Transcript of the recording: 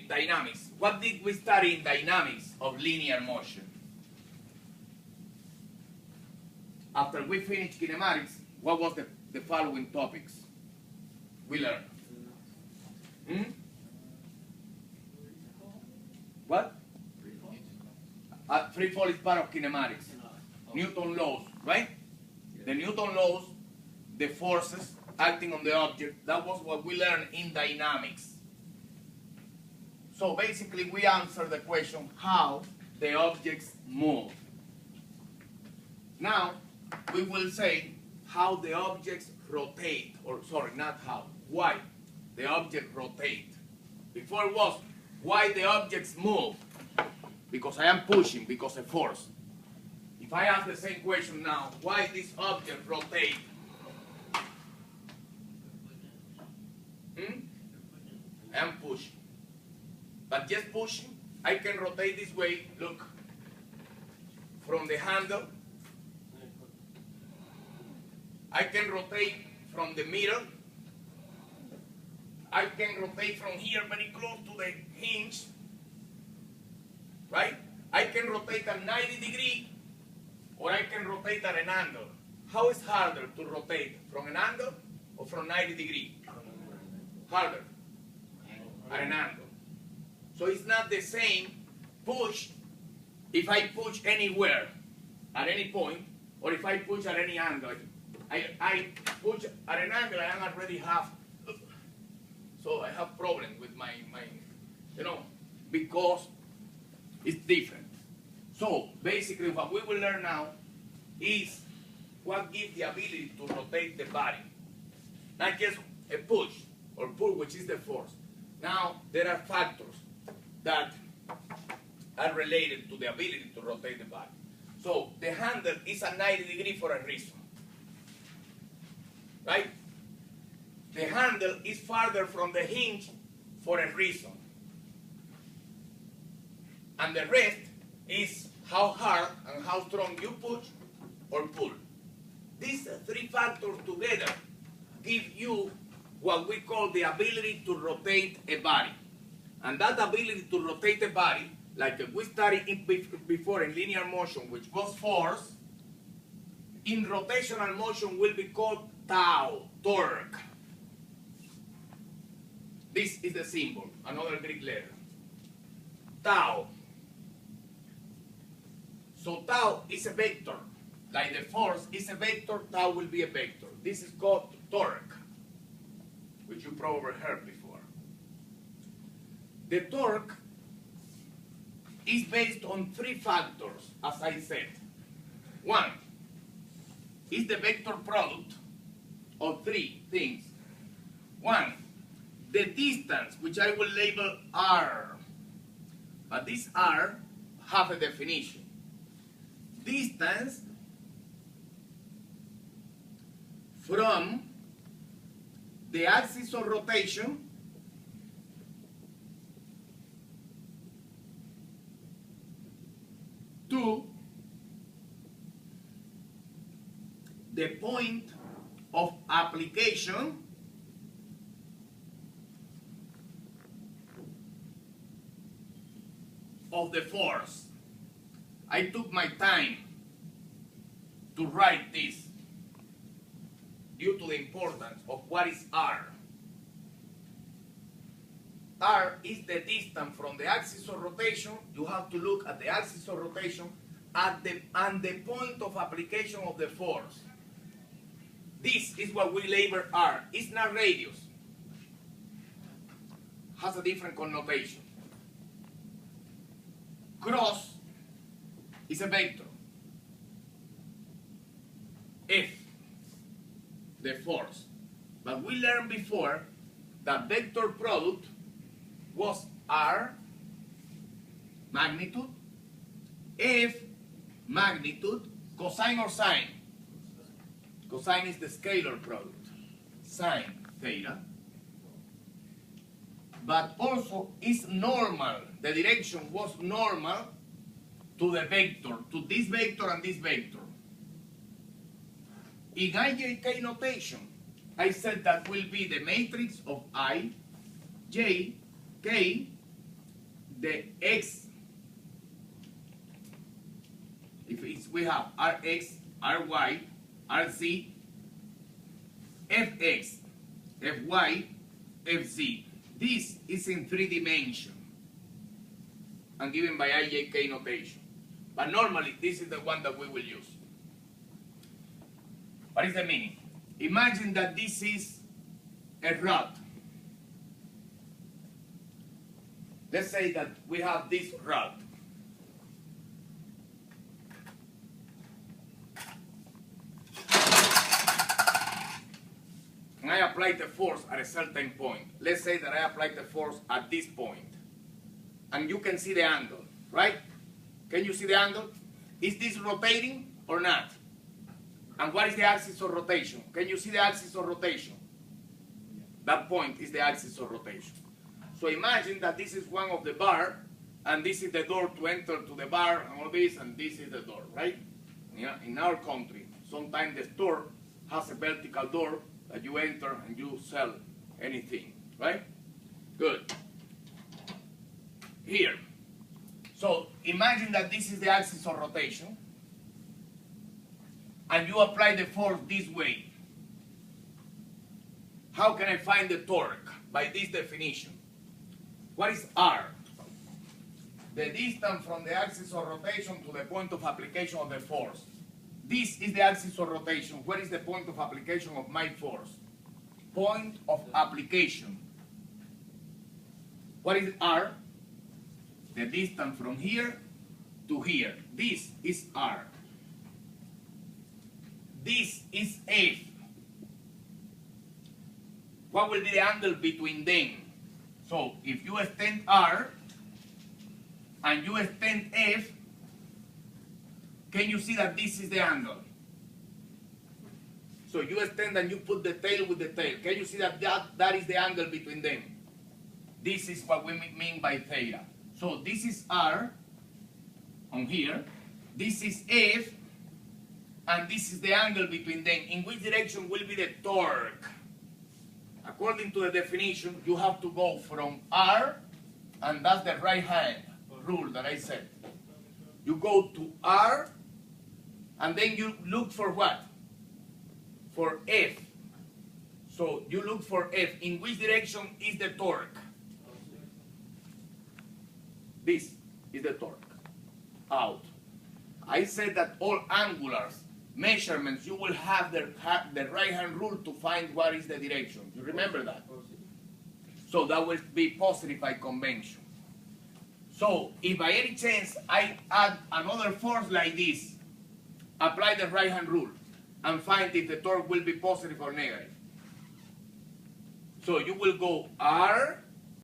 dynamics. What did we study in dynamics of linear motion? After we finished kinematics, what was the following topics we learned? What? Free fall is part of kinematics. Newton laws, right? The Newton laws, the forces acting on the object, that was what we learned in dynamics. So basically we answer the question how the objects move. Now we will say how the objects rotate, or sorry, not how, why the object rotate. Before it was why the objects move, because I am pushing, because of force. If I ask the same question now, why this object rotate? I am pushing. But just pushing, I can rotate this way, look, from the handle. I can rotate from the middle. I can rotate from here very close to the hinge. Right? I can rotate at 90 degrees, or I can rotate at an angle. How is harder to rotate, from an angle or from 90 degrees? Harder, at an angle. So it's not the same push if I push anywhere, at any point, or if I push at any angle. I push at an angle, I am already half. So I have problems with my, because it's different. So basically what we will learn now is what gives the ability to rotate the body. Not just a push or pull, which is the force. Now there are factors that are related to the ability to rotate the body. So the handle is at 90 degrees for a reason. Right? The handle is farther from the hinge for a reason. And the rest is how hard and how strong you push or pull. These three factors together give you what we call the ability to rotate a body. And that ability to rotate a body, like we studied before in linear motion, which was force, in rotational motion will be called tau, torque. This is the symbol, another Greek letter. Tau. So tau is a vector. Like the force is a vector, tau will be a vector. This is called torque, which you probably heard before. The torque is based on three factors, as I said. One is the vector product of three things. One, the distance, which I will label r. But this r have a definition. Distance from the axis of rotation to the point of application of the force. I took my time to write this due to the importance of what is R. R is the distance from the axis of rotation. You have to look at the axis of rotation and the point of application of the force. This is what we label R. It's not radius. Has a different connotation. Cross is a vector. F, the force. But we learned before that vector product was R, magnitude, F, magnitude, cosine or sine. Cosine is the scalar product, sine theta. But also is normal. The direction was normal to the vector, to this vector and this vector. In IJK notation, I said that will be the matrix of I, J, K, the X, we have Rx, Ry, Rz, Fx, Fy, Fz. This is in 3 dimensions and given by IJK notation. But normally, this is the one that we will use. What is the meaning? Imagine that this is a rod. Let's say that we have this rod. And I apply the force at a certain point. Let's say that I apply the force at this point. And you can see the angle, right? Can you see the angle? Is this rotating or not? And what is the axis of rotation? Can you see the axis of rotation? That point is the axis of rotation. So imagine that this is one of the bar, and this is the door to enter to the bar, and all this, and this is the door, right? Yeah, in our country, sometimes the store has a vertical door that you enter and you sell anything, right? Good. Here. So imagine that this is the axis of rotation, and you apply the force this way. How can I find the torque? By this definition. What is R? The distance from the axis of rotation to the point of application of the force. This is the axis of rotation. Where is the point of application of my force? Point of application. What is R? The distance from here to here. This is R. This is F. What will be the angle between them? So if you extend R and you extend F, can you see that this is the angle? So you extend and you put the tail with the tail. Can you see that that is the angle between them? This is what we mean by theta. So this is R on here. This is F. And this is the angle between them. In which direction will be the torque? According to the definition, you have to go from R, and that's the right hand rule that I said. You go to R, and then you look for what? For F. So you look for F. In which direction is the torque? This is the torque. Out. I said that all angular measurements, you will have the right-hand rule to find what is the direction. You remember that? So that will be positive by convention. So if by any chance I add another force like this, apply the right-hand rule and find if the torque will be positive or negative. So you will go R,